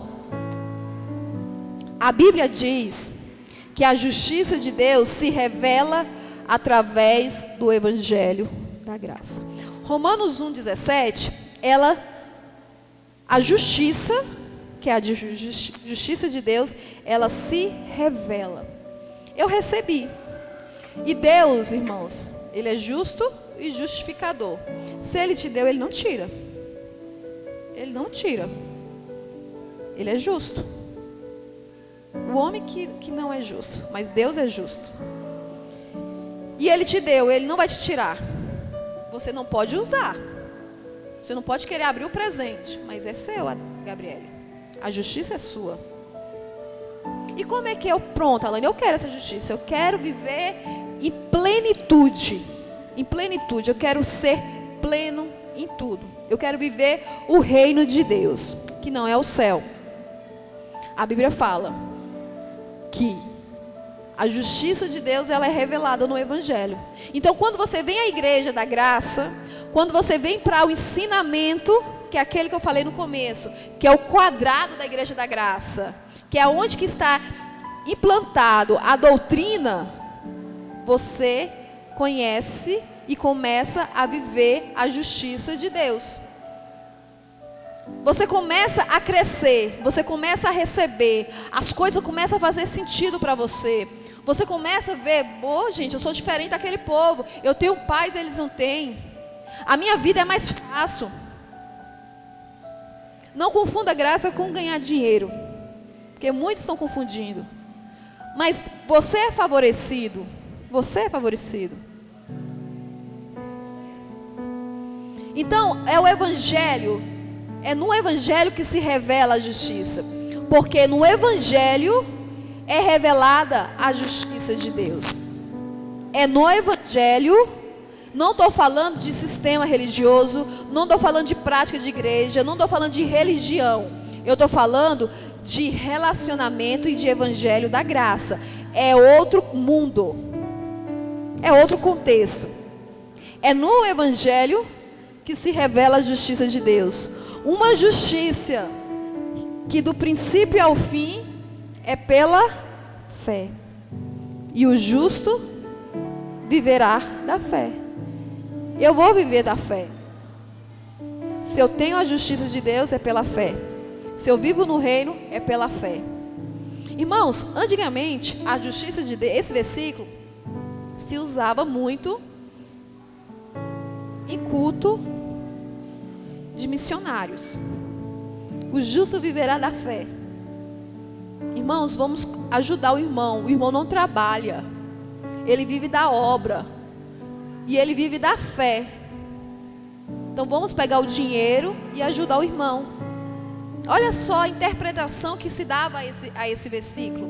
A Bíblia diz que a justiça de Deus se revela através do Evangelho da graça. Romanos 1,17, a justiça, que é a justiça de Deus, ela se revela. Eu recebi. E Deus, irmãos, Ele é justo e justificador. Se Ele te deu, Ele não tira. Ele não tira. Ele é justo. O homem que não é justo, mas Deus é justo. E Ele te deu, Ele não vai te tirar. Você não pode usar. Você não pode querer abrir o presente, mas é seu, Gabriele. A justiça é sua. E como é que eu, pronto, Alane, eu quero essa justiça. Eu quero viver em plenitude. Em plenitude, eu quero ser pleno em tudo. Eu quero viver o reino de Deus, que não é o céu. A Bíblia fala que a justiça de Deus, ela é revelada no Evangelho. Então, quando você vem à igreja da graça, quando você vem para o ensinamento, que é aquele que eu falei no começo, que é o quadrado da igreja da graça, que é onde que está implantado a doutrina, você conhece e começa a viver a justiça de Deus. Você começa a crescer, você começa a receber, as coisas começam a fazer sentido para você. Você começa a ver, gente, eu sou diferente daquele povo, eu tenho paz, eles não têm. A minha vida é mais fácil. Não confunda graça com ganhar dinheiro, porque muitos estão confundindo. Mas você é favorecido. Você é favorecido. Então, é o Evangelho. É no Evangelho que se revela a justiça. Porque no Evangelho é revelada a justiça de Deus. É no Evangelho. Não estou falando de sistema religioso. Não estou falando de prática de igreja. Não estou falando de religião. Eu estou falando de relacionamento e de Evangelho da graça. É outro mundo. É outro contexto. É no Evangelho que se revela a justiça de Deus. Uma justiça que do princípio ao fim é pela fé. E o justo viverá da fé. Eu vou viver da fé. Se eu tenho a justiça de Deus, é pela fé. Se eu vivo no reino, é pela fé. Irmãos, antigamente, a justiça de Deus, esse versículo, se usava muito em culto de missionários. O justo viverá da fé. Irmãos, vamos ajudar o irmão. O irmão não trabalha. Ele vive da obra. E ele vive da fé. Então vamos pegar o dinheiro e ajudar o irmão. Olha só a interpretação que se dava a esse versículo.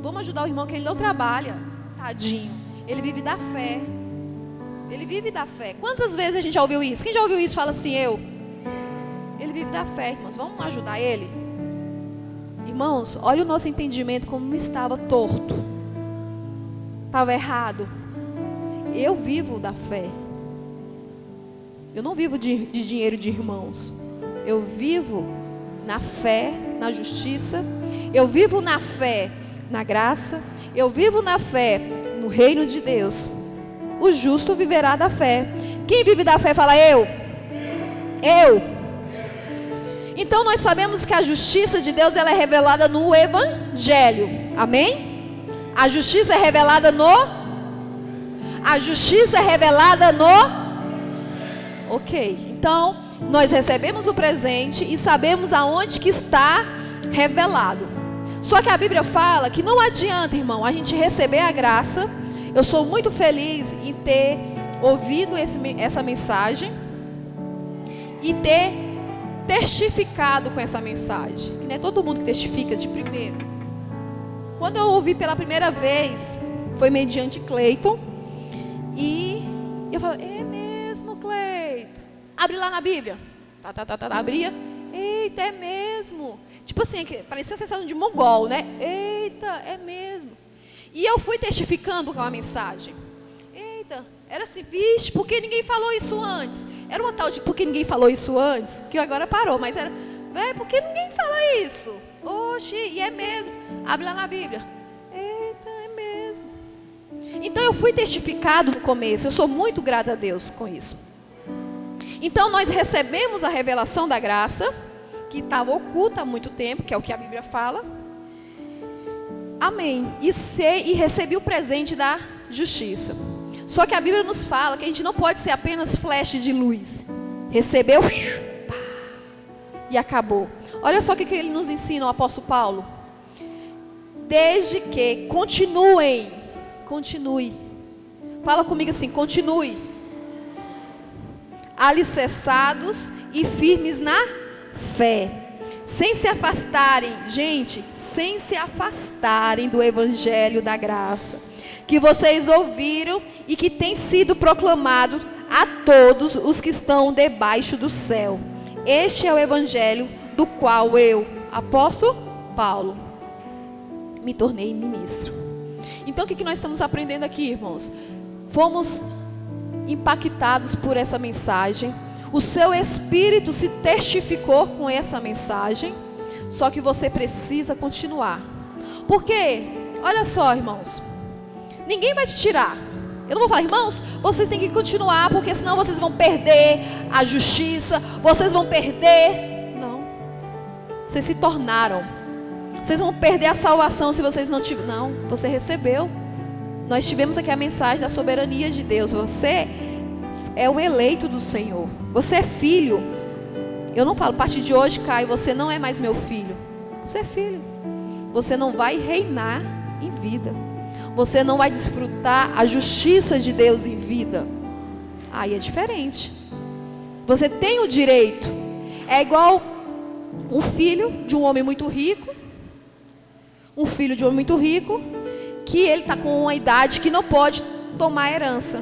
vamos ajudar o irmão que ele não trabalha, tadinho. Ele vive da fé. Ele vive da fé. Quantas vezes a gente já ouviu isso? Quem já ouviu isso fala assim, eu. Ele vive da fé, irmãos. Vamos ajudar ele? Irmãos, olha o nosso entendimento como estava torto. Estava errado. Eu vivo da fé. Eu não vivo de dinheiro de irmãos. Eu vivo na fé, na justiça. Eu vivo na fé, na graça. Eu vivo na fé, no reino de Deus. O justo viverá da fé. Quem vive da fé fala eu. Eu. Então nós sabemos que a justiça de Deus ela é revelada no Evangelho. Amém? A justiça é revelada no... A justiça é revelada no... Ok. Então, nós recebemos o presente e sabemos aonde que está revelado. Só que a Bíblia fala que não adianta, irmão, a gente receber a graça. Eu sou muito feliz em ter ouvido essa mensagem e ter testificado com essa mensagem. Que não é todo mundo que testifica de primeiro. Quando eu ouvi pela primeira vez, foi mediante Cleiton. E eu falei, é mesmo, Cleiton? Abre lá na Bíblia. Abria. Eita, é mesmo. Tipo assim, parecia a sensação de mongol, né? Eita, é mesmo. E eu fui testificando com a mensagem. Eita, era assim, vixe, por que ninguém falou isso antes? Era uma tal de por que ninguém falou isso antes, que agora parou, mas era, por que ninguém fala isso? Oxi, e é mesmo. Abre lá na Bíblia. Eita, é mesmo. Então eu fui testificado no começo, eu sou muito grata a Deus com isso. Então nós recebemos a revelação da graça, que estava oculta há muito tempo, que é o que a Bíblia fala. Amém. E recebi o presente da justiça. Só que a Bíblia nos fala que a gente não pode ser apenas flash de luz. Recebeu, e acabou. Olha só o que ele nos ensina, o apóstolo Paulo. Desde que continue. Fala comigo assim, continue. Alicerçados e firmes na fé. Sem se afastarem, gente, sem se afastarem do evangelho da graça. Que vocês ouviram e que tem sido proclamado a todos os que estão debaixo do céu. Este é o evangelho do qual eu, apóstolo Paulo, me tornei ministro. Então o que nós estamos aprendendo aqui, irmãos? Fomos impactados por essa mensagem. O seu espírito se testificou com essa mensagem. Só que você precisa continuar. Porque, olha só, irmãos, ninguém vai te tirar. Eu não vou falar, irmãos, vocês têm que continuar, porque senão vocês vão perder a justiça, vocês vão perder. Não. Vocês se tornaram. Vocês vão perder a salvação se vocês não tiverem. Não, você recebeu. Nós tivemos aqui a mensagem da soberania de Deus. Você é o eleito do Senhor. Você é filho. Eu não falo, a partir de hoje, Caio, você não é mais meu filho. Você é filho. Você não vai reinar em vida. Você não vai desfrutar a justiça de Deus em vida. Aí é diferente. Você tem o direito. É igual um filho de um homem muito rico. Um filho de um homem muito rico, que ele está com uma idade que não pode tomar herança.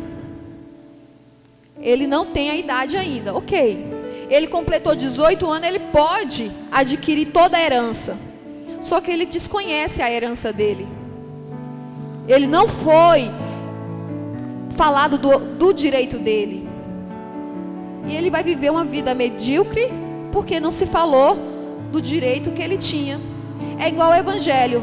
Ele não tem a idade ainda, ok. Ele completou 18 anos, ele pode adquirir toda a herança. Só que ele desconhece a herança dele. Ele não foi falado do direito dele. E ele vai viver uma vida medíocre, porque não se falou do direito que ele tinha. É igual ao evangelho.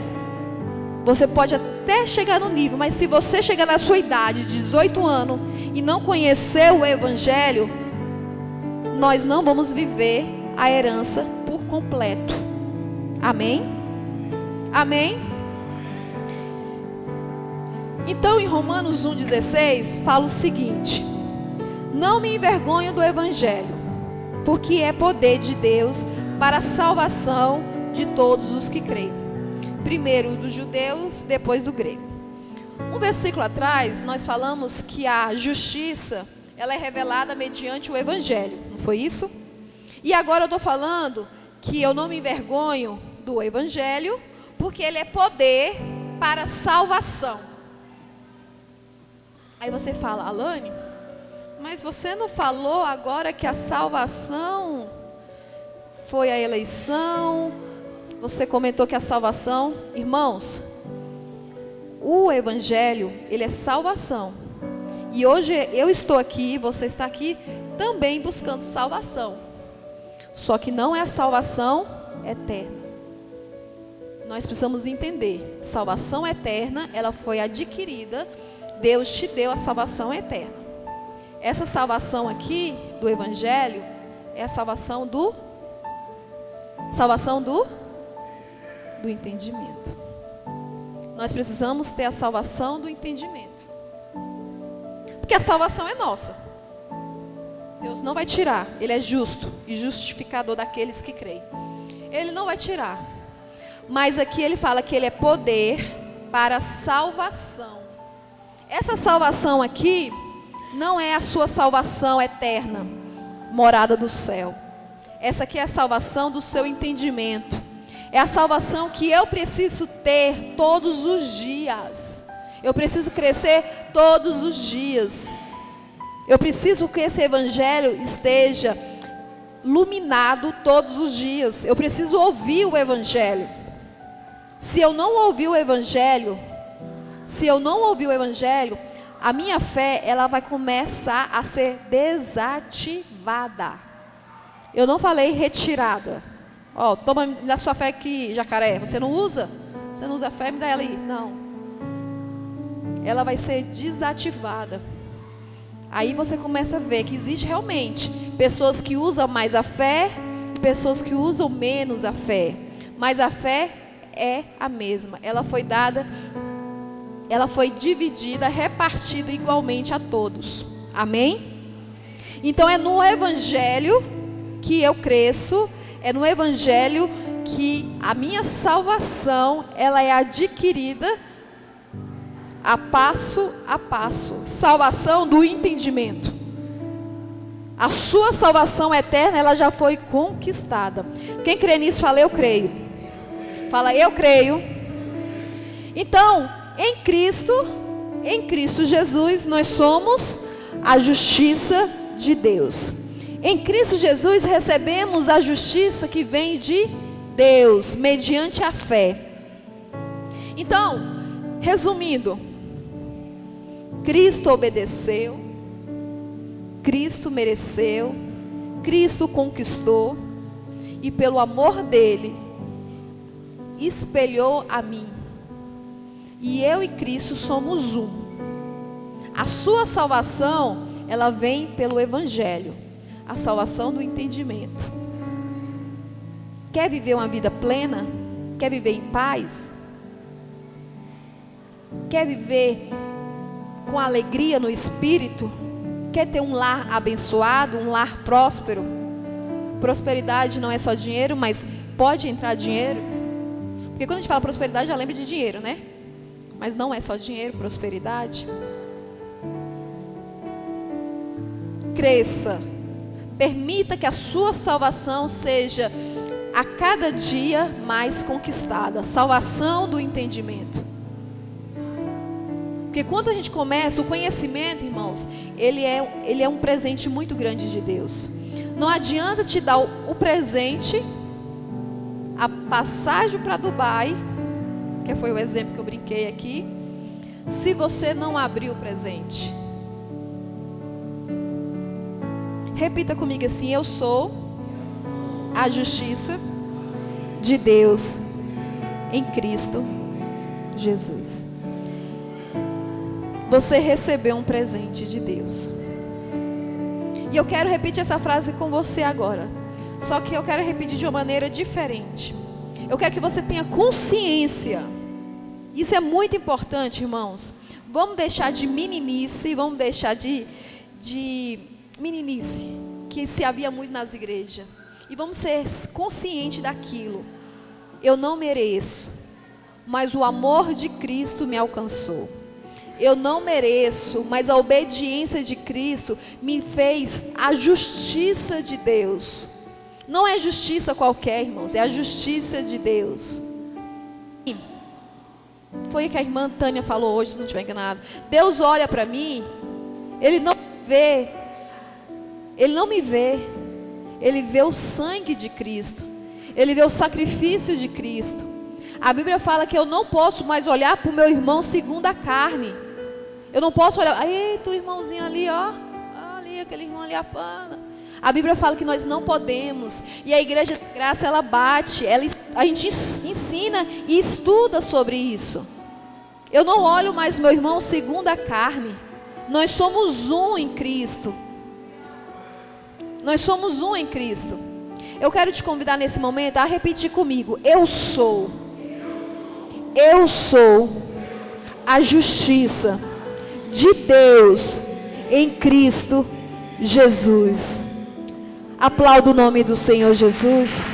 Você pode até chegar no nível, mas se você chegar na sua idade de 18 anos e não conhecer o evangelho, nós não vamos viver a herança por completo. Amém? Amém? Então em Romanos 1,16 fala o seguinte: não me envergonho do evangelho, porque é poder de Deus para a salvação de todos os que creem. Primeiro dos judeus, depois do grego. Um versículo atrás, nós falamos que a justiça, ela é revelada mediante o evangelho. Não foi isso? E agora eu estou falando que eu não me envergonho do evangelho, porque ele é poder para salvação. Aí você fala, Alane, mas você não falou agora que a salvação foi a eleição? Você comentou que a salvação, irmãos, o evangelho, ele é salvação. E hoje eu estou aqui, você está aqui também buscando salvação. Só que não é a salvação eterna. Nós precisamos entender, salvação eterna, ela foi adquirida, Deus te deu a salvação eterna. Essa salvação aqui do evangelho é a salvação do entendimento. Nós precisamos ter a salvação do entendimento. Porque a salvação é nossa. Deus não vai tirar. Ele é justo e justificador daqueles que creem. Ele não vai tirar. Mas aqui ele fala que ele é poder para a salvação. Essa salvação aqui não é a sua salvação eterna, morada do céu. Essa aqui é a salvação do seu entendimento. É a salvação que eu preciso ter todos os dias. Eu preciso crescer todos os dias. Eu preciso que esse evangelho esteja iluminado todos os dias. Eu preciso ouvir o evangelho. Se eu não ouvir o evangelho, a minha fé, ela vai começar a ser desativada. Eu não falei retirada. Ó, toma da sua fé aqui, jacaré. Você não usa? Você não usa a fé, me dá ela aí. Não. Ela vai ser desativada. Aí você começa a ver que existe realmente pessoas que usam mais a fé, pessoas que usam menos a fé. Mas a fé é a mesma. Ela foi dada, ela foi dividida, repartida igualmente a todos. Amém? Então é no evangelho que eu cresço. É no evangelho que a minha salvação, ela é adquirida a passo a passo. Salvação do entendimento. A sua salvação eterna, ela já foi conquistada. Quem crê nisso, fala, eu creio. Fala, eu creio. Então, em Cristo Jesus, nós somos a justiça de Deus. Em Cristo Jesus recebemos a justiça que vem de Deus, mediante a fé. Então, resumindo, Cristo obedeceu, Cristo mereceu, Cristo conquistou, e pelo amor dele, espelhou a mim. E eu e Cristo somos um. A sua salvação, ela vem pelo evangelho. A salvação do entendimento. Quer viver uma vida plena? Quer viver em paz? Quer viver com alegria no espírito? Quer ter um lar abençoado, um lar próspero? Prosperidade não é só dinheiro, mas pode entrar dinheiro. Porque quando a gente fala prosperidade, já lembra de dinheiro, né? Mas não é só dinheiro, prosperidade. Cresça. Permita que a sua salvação seja a cada dia mais conquistada. Salvação do entendimento. Porque quando a gente começa, o conhecimento, irmãos, ele é um presente muito grande de Deus. Não adianta te dar o presente, a passagem para Dubai, que foi o exemplo que eu brinquei aqui, se você não abrir o presente. Repita comigo assim: eu sou a justiça de Deus em Cristo Jesus. Você recebeu um presente de Deus. E eu quero repetir essa frase com você agora. Só que eu quero repetir de uma maneira diferente. Eu quero que você tenha consciência. Isso é muito importante, irmãos. Vamos deixar de meninice, vamos deixar de meninice, que se havia muito nas igrejas. E vamos ser conscientes daquilo. Eu não mereço, mas o amor de Cristo me alcançou. Eu não mereço, mas a obediência de Cristo me fez a justiça de Deus. Não é justiça qualquer, irmãos, é a justiça de Deus. Foi o que a irmã Tânia falou hoje, se não estiver enganado. Deus olha para mim, Ele não vê, Ele não me vê, Ele vê o sangue de Cristo, Ele vê o sacrifício de Cristo. A Bíblia fala que eu não posso mais olhar para o meu irmão segundo a carne. Eu não posso olhar, eita, o irmãozinho ali, ó, ali, aquele irmão ali, a pana. A Bíblia fala que nós não podemos. E a Igreja da Graça, ela bate, a gente ensina e estuda sobre isso. Eu não olho mais meu irmão segundo a carne. Nós somos um em Cristo. Nós somos um em Cristo. Eu quero te convidar nesse momento a repetir comigo. Eu sou a justiça de Deus em Cristo Jesus. Aplauda o nome do Senhor Jesus.